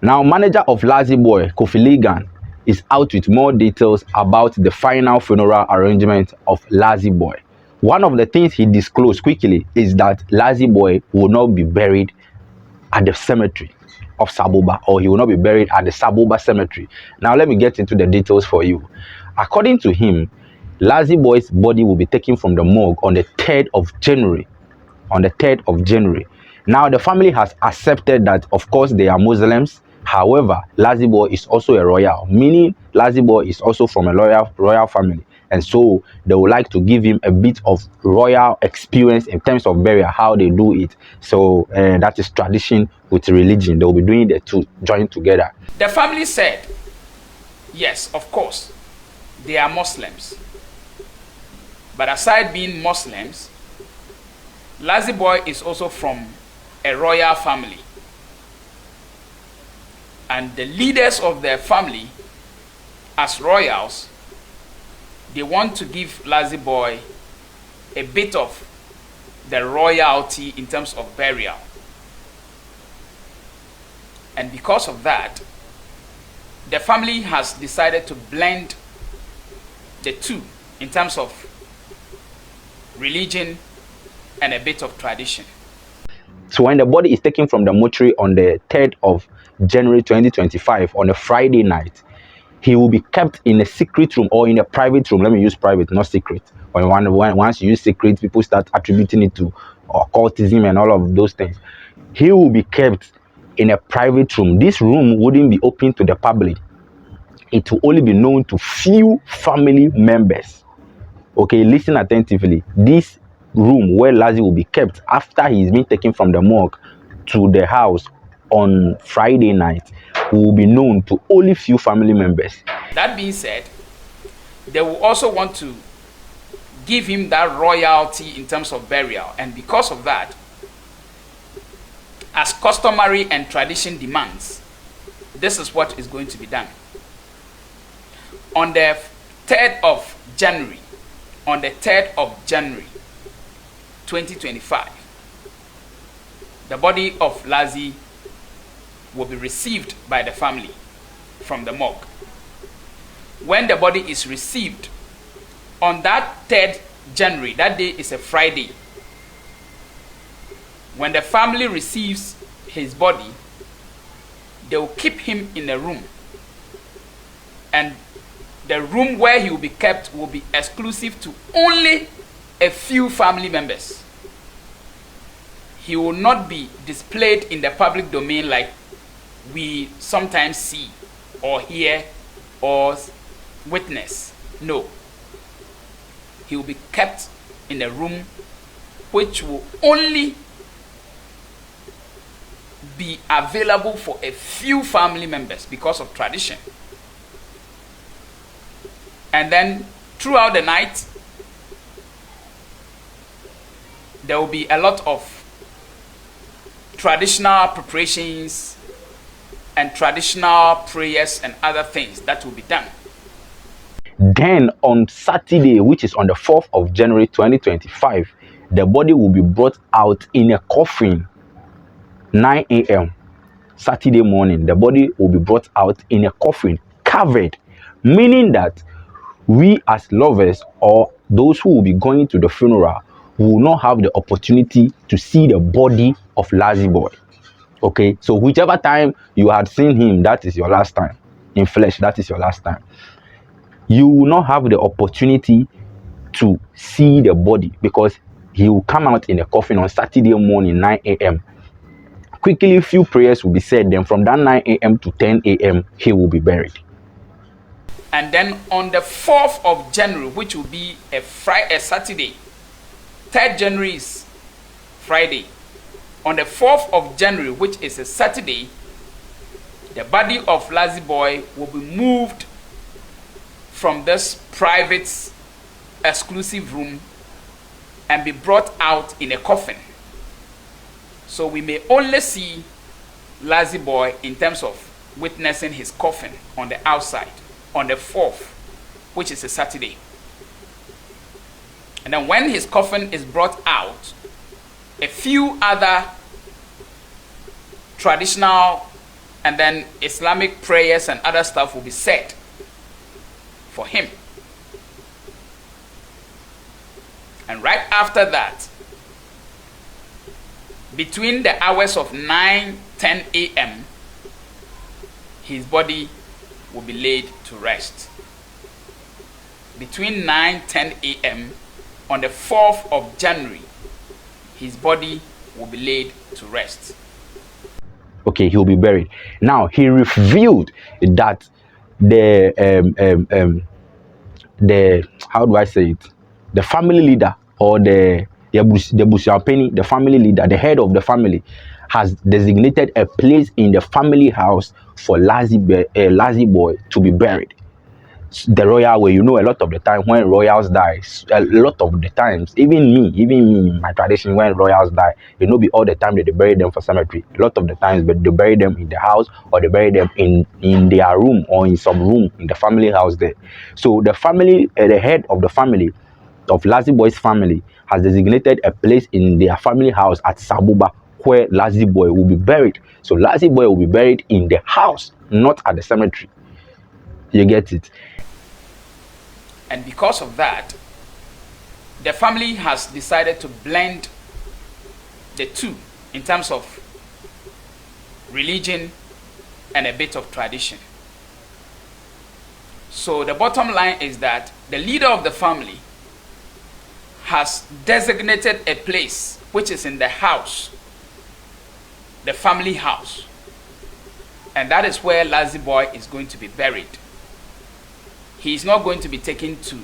Now, manager of Lazzybwoy, Kofi Ligan, is out with more details about the final funeral arrangement of Lazzybwoy. One of the things he disclosed quickly is that Lazzybwoy will not be buried at the cemetery of Saboba, or he will not be buried at the Saboba cemetery. Now, let me get into the details for you. According to him, Lazzybwoy's body will be taken from the morgue on the 3rd of January. On the 3rd of January. Now, the family has accepted that, of course, they are Muslims. However, Lazzybwoy is also a royal, meaning Lazzybwoy is also from a royal family. And so they would like to give him a bit of royal experience in terms of burial, how they do it. So that is tradition with religion. They will be doing the two joined together. The family said, yes, of course, they are Muslims. But aside being Muslims, Lazzybwoy is also from a royal family. And the leaders of their family, as royals, they want to give Lazzybwoy a bit of the royalty in terms of burial. And because of that, the family has decided to blend the two in terms of religion and a bit of tradition. So when the body is taken from the mortuary on the 3rd of January 2025 on a Friday night, he will be kept in a secret room or in a private room. Let me use private, not secret. Once you use secret, people start attributing it to occultism and all of those things. He will be kept in a private room. This room wouldn't be open to the public. It will only be known to few family members. Okay, listen attentively. This room where Lazzy will be kept after he's been taken from the morgue to the house on Friday night will be known to only few family members. That being said, they will also want to give him that royalty in terms of burial, and because of that, as customary and tradition demands, this is what is going to be done. On the 3rd of January, 2025, the body of Lazzy will be received by the family from the morgue. When the body is received, on that 3rd January, that day is a Friday, when the family receives his body, they will keep him in a room, and the room where he will be kept will be exclusive to only a few family members. He will not be displayed in the public domain like we sometimes see or hear or witness. No. He will be kept in a room which will only be available for a few family members because of tradition. And then throughout the night, there will be a lot of traditional preparations and traditional prayers and other things that will be done. Then on Saturday, which is on the 4th of January 2025, the body will be brought out in a coffin. 9 a.m. Saturday morning, the body will be brought out in a coffin, covered, meaning that we as lovers or those who will be going to the funeral will not have the opportunity to see the body of Lazzybwoy. Okay, so whichever time you had seen him, that is your last time in flesh. That is your last time. You will not have the opportunity to see the body because he will come out in a coffin on Saturday morning, 9 a.m. Quickly, a few prayers will be said. Then from that 9 a.m. to 10 a.m., he will be buried. And then on the 4th of January, which will be a Saturday, 3rd January is Friday. On the 4th of January, which is a Saturday, the body of Lazzybwoy will be moved from this private exclusive room and be brought out in a coffin. So we may only see Lazzybwoy in terms of witnessing his coffin on the outside on the 4th, which is a Saturday. And then when his coffin is brought out, a few other traditional and then Islamic prayers and other stuff will be said for him. And right after that, between the hours of 9-10 a.m., his body will be laid to rest. Between 9-10 a.m. on the 4th of January, his body will be laid to rest. Okay, he'll be buried. Now, he revealed that the how do I say it? The family leader, or the Bushapeni, the family leader, the head of the family, has designated a place in the family house for Lazzybwoy to be buried. The royal way, you know, a lot of the time when royals die, a lot of the times, even me, in my tradition, when royals die, you know, be all the time that they bury them for cemetery. A lot of the times, but they bury them in the house, or they bury them in their room, or in some room in the family house there. So the family, the head of the family, of Lazzybwoy's family, has designated a place in their family house at Sabuba where Lazzybwoy will be buried. So Lazzybwoy will be buried in the house, not at the cemetery. You get it? And because of that, the family has decided to blend the two in terms of religion and a bit of tradition. So the bottom line is that the leader of the family has designated a place which is in the house, the family house, and that is where Lazzybwoy is going to be buried. He is not going to be taken to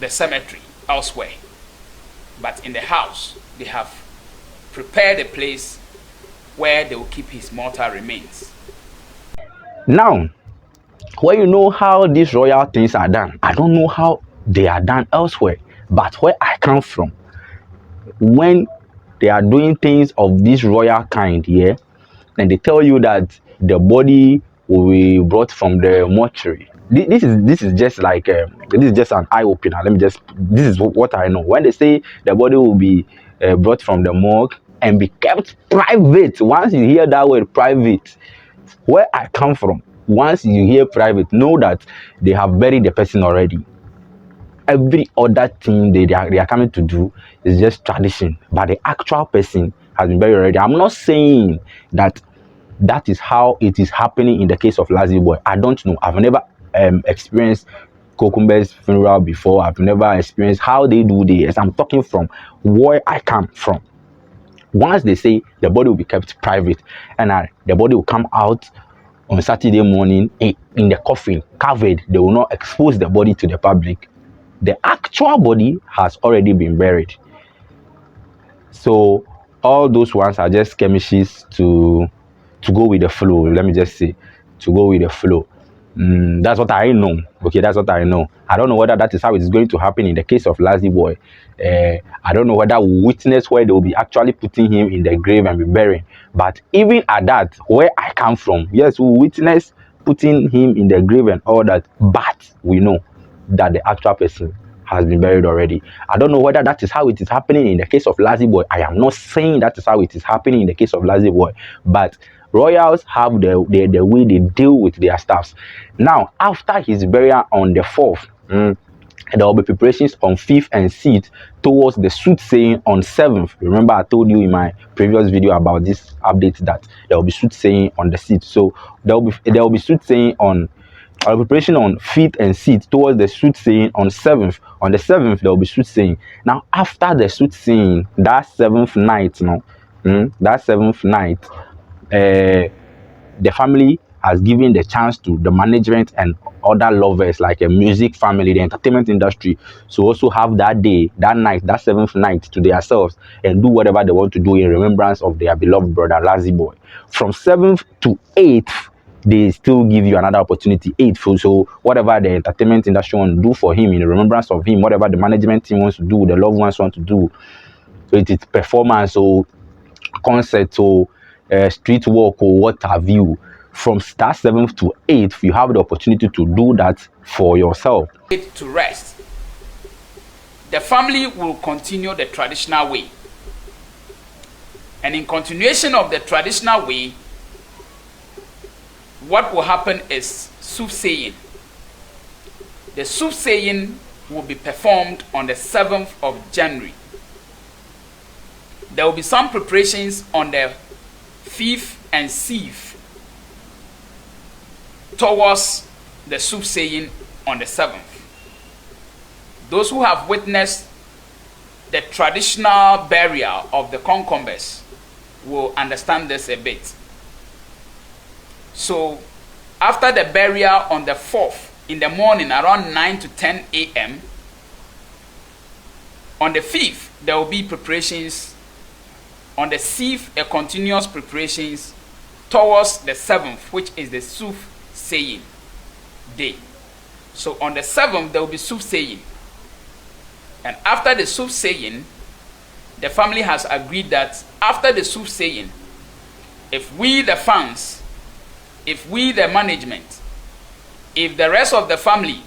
the cemetery elsewhere, but in the house they have prepared a place where they will keep his mortal remains. Now, when you know how these royal things are done, I don't know how they are done elsewhere, but where I come from, when they are doing things of this royal kind here, and they tell you that the body will be brought from the mortuary. This is just like this is just an eye opener. This is what I know. When they say the body will be brought from the morgue and be kept private, once you hear that word private, where I come from, once you hear private, know that they have buried the person already. Every other thing they are coming to do is just tradition, but the actual person has been buried already. I'm not saying that is how it is happening in the case of Lazzybwoy. I don't know. I've never experienced Kokumbe's funeral before. I've never experienced how they do this. I'm talking from where I come from. Once they say the body will be kept private, and the body will come out on Saturday morning in the coffin, covered, they will not expose the body to the public. The actual body has already been buried. So all those ones are just skirmishes to go with the flow. Let me just say, to go with the flow. That's what I know. Okay, that's what I know. I don't know whether that is how it is going to happen in the case of Lazzybwoy. I don't know whether we'll witness where they will be actually putting him in the grave and be buried. But even at that, where I come from, yes, we'll witness putting him in the grave and all that. But we know that the actual person has been buried already. I don't know whether that is how it is happening in the case of Lazzybwoy. I am not saying that is how it is happening in the case of Lazzybwoy, but royals have the way they deal with their staffs. Now, after his burial on the 4th, there will be preparations on 5th and 6th towards the soothsaying on 7th. Remember, I told you in my previous video about this update that there will be soothsaying on the 6th. So there will be soothsaying on preparation on 5th and 6th towards the soothsaying on 7th. On the 7th, there will be soothsaying. Now, after the soothsaying, that 7th night, that 7th night, the family has given the chance to the management and other lovers, like a music family, the entertainment industry, to also have that day, that night, that 7th night to themselves and do whatever they want to do in remembrance of their beloved brother Lazzybwoy. From 7th to 8th, they still give you another opportunity. 8th, so whatever the entertainment industry want to do for him in remembrance of him, whatever the management team wants to do, the loved ones want to do, so it is performance or concert or street walk or what have you. From that 7th to 8th, you have the opportunity to do that for yourself. To rest. The family will continue the traditional way. And in continuation of the traditional way, what will happen is soothsaying. The soothsaying will be performed on the 7th of January. There will be some preparations on the 5th and 6th towards the soothsaying on the 7th. Those who have witnessed the traditional burial of the concumbers will understand this a bit. So, after the burial on the 4th, in the morning around 9 to 10 a.m., on the 5th, there will be preparations. On the 6th, a continuous preparations towards the 7th, which is the soothsaying day. So on the 7th, there will be soothsaying. And after the soothsaying, the family has agreed that after the soothsaying, if we the fans, if we the management, if the rest of the family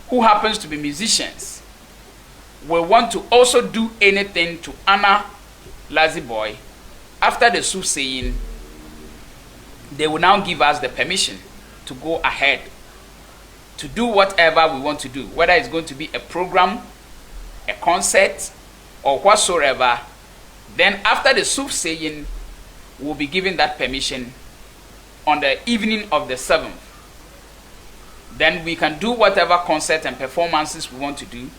who happens to be musicians will want to also do anything to honor Lazzybwoy, after the soothsaying, they will now give us the permission to go ahead to do whatever we want to do, whether it's going to be a program, a concert, or whatsoever. Then after the soothsaying, we'll be given that permission on the evening of the 7th. Then we can do whatever concert and performances we want to do.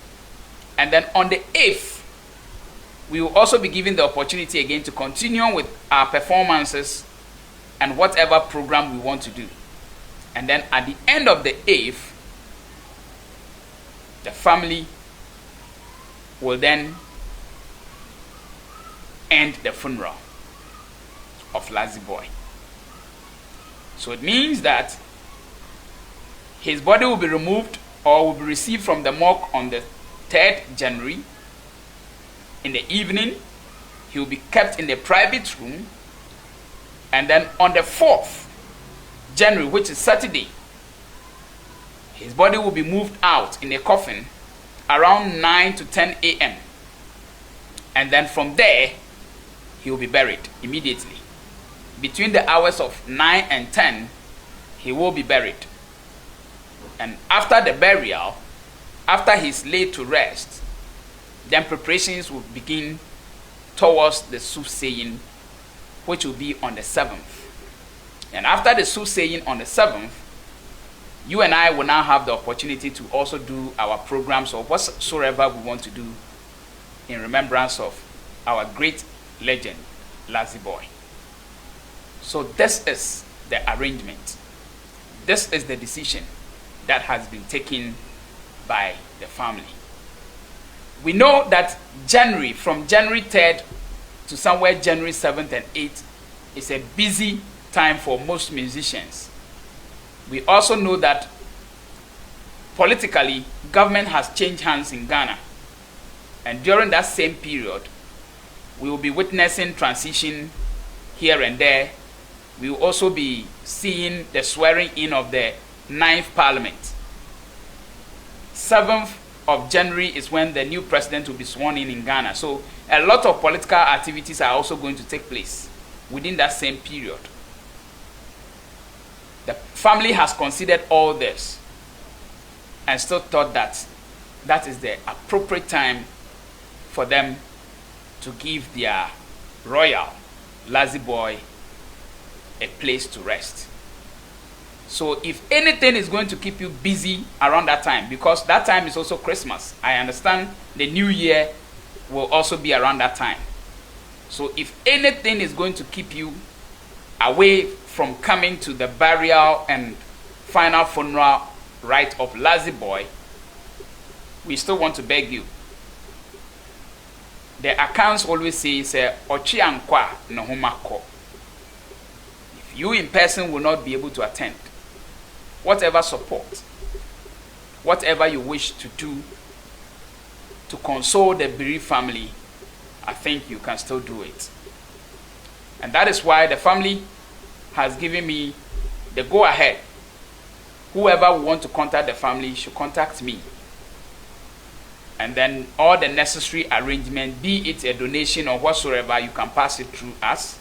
And then on the 8th, we will also be given the opportunity again to continue with our performances and whatever program we want to do. And then at the end of the 8th, the family will then end the funeral of Lazzybwoy. So it means that his body will be removed or will be received from the morgue on the 3rd January. In the evening, he will be kept in the private room. And then on the 4th January, which is Saturday, his body will be moved out in a coffin around 9 to 10 a.m. And then from there, he will be buried immediately. Between the hours of 9 and 10, he will be buried. And after the burial, after he is laid to rest, then preparations will begin towards the soothsaying, which will be on the 7th. And after the soothsaying on the 7th, you and I will now have the opportunity to also do our programs or whatsoever we want to do in remembrance of our great legend, Lazzybwoy. So this is the arrangement. This is the decision that has been taken by the family. We know that January, from January 3rd to somewhere January 7th and 8th, is a busy time for most musicians. We also know that politically, government has changed hands in Ghana. And during that same period, we will be witnessing transition here and there. We will also be seeing the swearing in of the 9th Parliament. 7th of January is when the new president will be sworn in Ghana. So a lot of political activities are also going to take place within that same period. The family has considered all this and still thought that that is the appropriate time for them to give their royal Lazzybwoy a place to rest. So if anything is going to keep you busy around that time, because that time is also Christmas, I understand the new year will also be around that time. So if anything is going to keep you away from coming to the burial and final funeral rite of Lazzybwoy, we still want to beg you. The accounts always say, "Ochi ankwa no humako." If you in person will not be able to attend, whatever support, whatever you wish to do to console the bereaved family, I think you can still do it. And that is why the family has given me the go-ahead. Whoever will want to contact the family should contact me. And then all the necessary arrangement, be it a donation or whatsoever, you can pass it through us.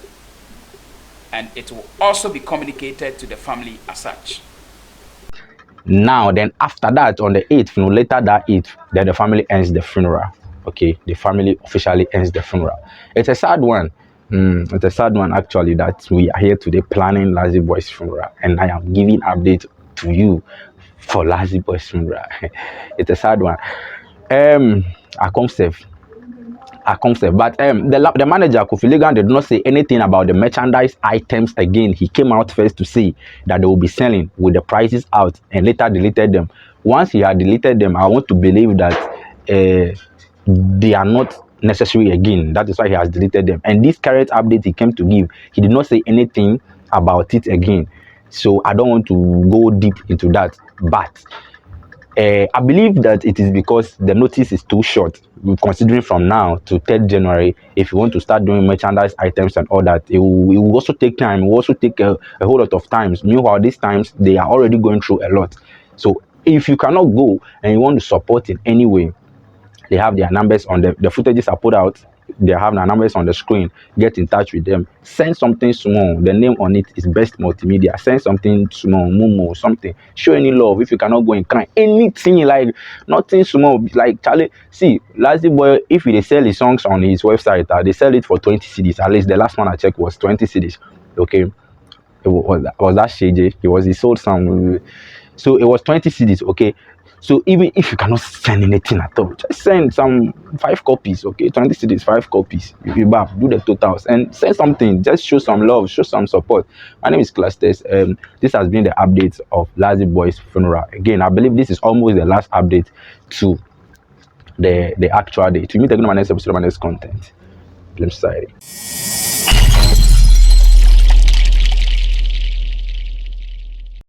and it will also be communicated to the family as such. Now then, after that, on the 8th, later that 8th, then the family ends the funeral. Okay, the family officially ends the funeral. It's a sad one. It's a sad one actually, that we are here today planning Lazzybwoy's funeral, and I am giving update to you for Lazzybwoy's funeral. It's a sad one. I come safe. But the manager Kofi Ligan did not say anything about the merchandise items again. He came out first to say that they will be selling with the prices out, and later deleted them. Once he had deleted them, I want to believe that they are not necessary again. That is why he has deleted them. And this current update he came to give, he did not say anything about it again. So I don't want to go deep into that. But I believe that it is because the notice is too short, considering from now to 3rd January. If you want to start doing merchandise items and all that, it will also take time. It will also take a whole lot of times. Meanwhile, these times, they are already going through a lot. So if you cannot go and you want to support in any way, they have their numbers on the footages are put out. They have their numbers on the screen. Get in touch with them. Send something small. The name on it is Best Multimedia. Send something small, Momo, something. Show any love. If you cannot go and cry, anything, like nothing small. Like Charlie, see, Lazzybwoy, if they sell his songs on his website, they sell it for 20 CDs. At least the last one I checked was 20 CDs. Okay, it was that Shege. He sold some. So it was 20 CDs. Okay. So even if you cannot send anything at all, just send some 5 copies, okay? 20 CDs, 5 copies. If you do the totals and send something. Just show some love, show some support. My name is Bookklastes. This has been the update of Lazzybwoy's funeral. Again, I believe this is almost the last update to the actual day. To meet again on my next episode of my next content. Let me say it.